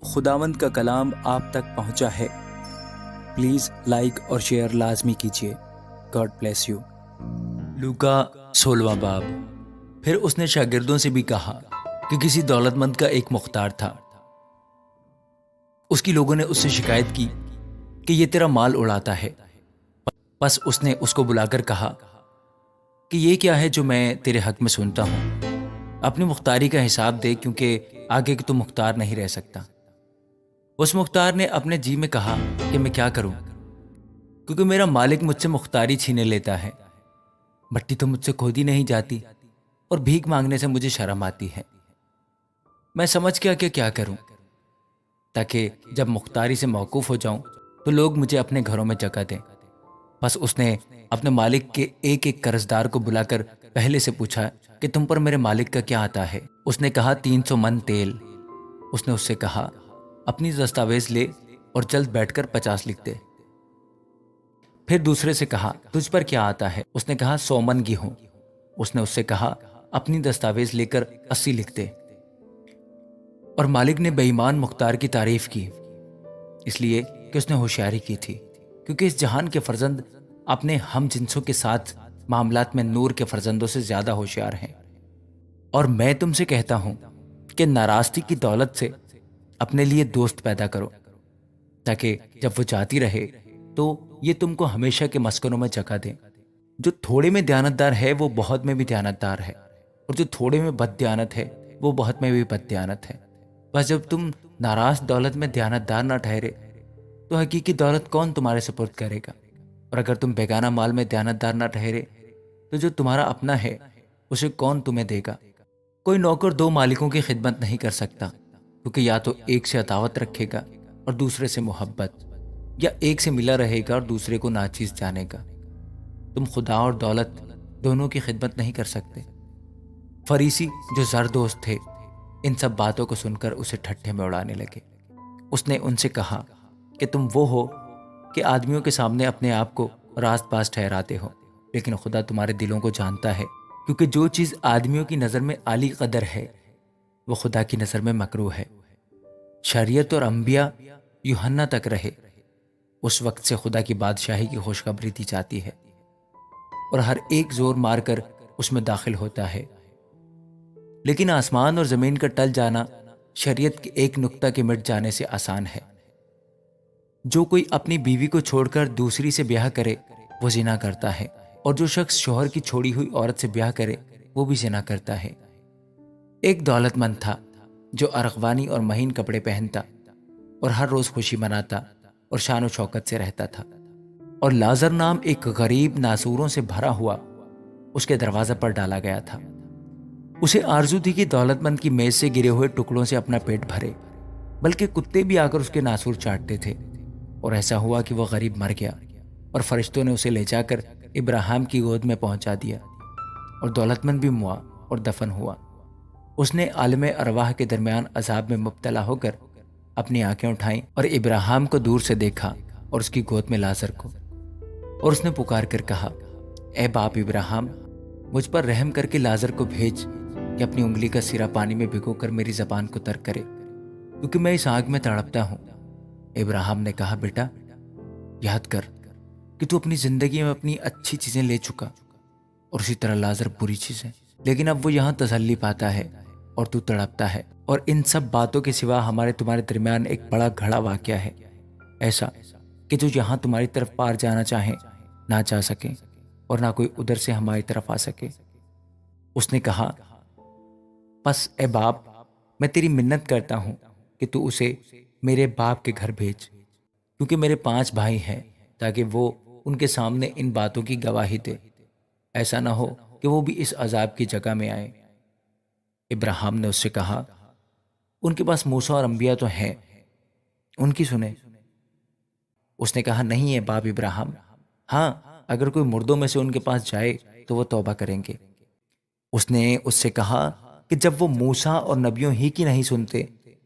خداوند کا کلام آپ تک پہنچا ہے۔ پلیز لائک اور شیئر لازمی کیجیے۔ God bless you. لوکا 16واں باب۔ پھر اس نے شاگردوں سے بھی کہا کہ کسی دولت مند کا ایک مختار تھا۔ اس کی لوگوں نے اس سے شکایت کی کہ یہ تیرا مال اڑاتا ہے۔ پس اس نے اس کو بلا کر کہا کہ یہ کیا ہے جو میں تیرے حق میں سنتا ہوں؟ اپنی مختاری کا حساب دے، کیونکہ آگے کہ تو مختار نہیں رہ سکتا۔ اس مختار نے اپنے جی میں کہا کہ میں کیا کروں، کیونکہ میرا مالک مجھ سے مختاری چھینے لیتا ہے۔ مٹی تو مجھ سے کھودی نہیں جاتی اور بھیک مانگنے سے مجھے شرم آتی ہے۔ میں سمجھ گیا کہ کیا کروں، تاکہ جب مختاری سے موقوف ہو جاؤں تو لوگ مجھے اپنے گھروں میں جگہ دیں۔ بس اس نے اپنے مالک کے ایک ایک قرضدار کو بلا کر پہلے سے پوچھا کہ تم پر میرے مالک کا کیا آتا ہے؟ اس نے کہا 300 من تیل۔ اس نے اس سے کہا اپنی دستاویز لے اور جلد بیٹھ کر 50 لکھ دے۔ پھر دوسرے سے کہا تجھ پر کیا آتا ہے؟ اس نے کہا 100 من گیہوں۔ اس نے اس سے کہا اپنی دستاویز لے کر 80 لکھ دے۔ اور مالک نے بے ایمان مختار کی تعریف کی، اس لیے کہ اس نے ہوشیاری کی تھی، کیونکہ اس جہان کے فرزند اپنے ہم جنسوں کے ساتھ معاملات میں نور کے فرزندوں سے زیادہ ہوشیار ہیں۔ اور میں تم سے کہتا ہوں کہ ناراستی کی دولت سے اپنے لیے دوست پیدا کرو، تاکہ جب وہ جاتی رہے تو یہ تم کو ہمیشہ کے مسکنوں میں جگہ دیں۔ جو تھوڑے میں دیانتدار ہے وہ بہت میں بھی دیانتدار ہے، اور جو تھوڑے میں بد دیانت ہے وہ بہت میں بھی بد دیانت ہے۔ بس جب تم ناراض دولت میں دیانتدار نہ ٹھہرے تو حقیقی دولت کون تمہارے سپرد کرے گا؟ اور اگر تم بیگانہ مال میں دیانتدار نہ ٹھہرے تو جو تمہارا اپنا ہے اسے کون تمہیں دے گا؟ کوئی نوکر 2 مالکوں کی خدمت نہیں کر سکتا، کیونکہ یا تو ایک سے عداوت رکھے گا اور دوسرے سے محبت، یا ایک سے ملا رہے گا اور دوسرے کو ناچیز جانے گا۔ تم خدا اور دولت دونوں کی خدمت نہیں کر سکتے۔ فریسی جو زردوست تھے ان سب باتوں کو سن کر اسے ٹھٹھے میں اڑانے لگے۔ اس نے ان سے کہا کہ تم وہ ہو کہ آدمیوں کے سامنے اپنے آپ کو راست باز ٹھہراتے ہو، لیکن خدا تمہارے دلوں کو جانتا ہے، کیونکہ جو چیز آدمیوں کی نظر میں عالی قدر ہے وہ خدا کی نظر میں مکروہ ہے۔ شریعت اور انبیاء یوحنا تک رہے، اس وقت سے خدا کی بادشاہی کی خوشخبری دی جاتی ہے، اور ہر ایک زور مار کر اس میں داخل ہوتا ہے۔ لیکن آسمان اور زمین کا ٹل جانا شریعت کے ایک نقطہ کے مٹ جانے سے آسان ہے۔ جو کوئی اپنی بیوی کو چھوڑ کر دوسری سے بیاہ کرے وہ زنا کرتا ہے، اور جو شخص شوہر کی چھوڑی ہوئی عورت سے بیاہ کرے وہ بھی زنا کرتا ہے۔ ایک دولت مند تھا جو ارغوانی اور مہین کپڑے پہنتا اور ہر روز خوشی مناتا اور شان و شوکت سے رہتا تھا، اور لازر نام ایک غریب ناسوروں سے بھرا ہوا اس کے دروازے پر ڈالا گیا تھا۔ اسے آرزو تھی کہ دولت مند کی میز سے گرے ہوئے ٹکڑوں سے اپنا پیٹ بھرے، بلکہ کتے بھی آ کر اس کے ناسور چاٹتے تھے۔ اور ایسا ہوا کہ وہ غریب مر گیا، اور فرشتوں نے اسے لے جا کر ابراہیم کی گود میں پہنچا دیا، اور دولت مند بھی موا اور دفن ہوا۔ اس نے عالم ارواح کے درمیان عذاب میں مبتلا ہو کر اپنی آنکھیں اٹھائیں اور ابراہیم کو دور سے دیکھا اور اس کی گود میں لازر کو، اور اس نے پکار کر کہا اے باپ ابراہیم، مجھ پر رحم کر کے لازر کو بھیج کہ اپنی انگلی کا سرا پانی میں بھگو کر میری زبان کو تر کرے، کیونکہ میں اس آگ میں تڑپتا ہوں۔ ابراہیم نے کہا بیٹا، یاد کر کہ تو اپنی زندگی میں اپنی اچھی چیزیں لے چکا، اور اسی طرح لازر بری چیزیں، لیکن اب وہ یہاں تسلی پاتا ہے اور تو تڑپتا ہے۔ اور ان سب باتوں کے سوا ہمارے تمہارے درمیان ایک بڑا گھڑا واقعہ ہے، ایسا کہ جو یہاں تمہاری طرف پار جانا چاہیں نہ جا سکیں، اور نہ کوئی ادھر سے ہماری طرف آ سکے۔ اس نے کہا پس اے باپ، میں تیری منت کرتا ہوں کہ تو اسے میرے باپ کے گھر بھیج، کیونکہ میرے 5 بھائی ہیں، تاکہ وہ ان کے سامنے ان باتوں کی گواہی دے، ایسا نہ ہو کہ وہ بھی اس عذاب کی جگہ میں آئیں۔ ابراہیم نے اس سے کہا ان کے پاس موسیٰ اور انبیاء تو ہیں، ان کی سنیں۔ اس نے کہا نہیں ہے باپ ابراہیم، ہاں اگر کوئی مردوں میں سے ان کے پاس جائے تو وہ توبہ کریں گے۔ اس نے اس سے کہا کہ جب وہ موسیٰ اور نبیوں ہی کی نہیں سنتے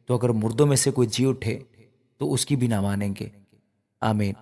تو اگر مردوں میں سے کوئی جی اٹھے تو اس کی بھی نہ مانیں گے۔ آمین۔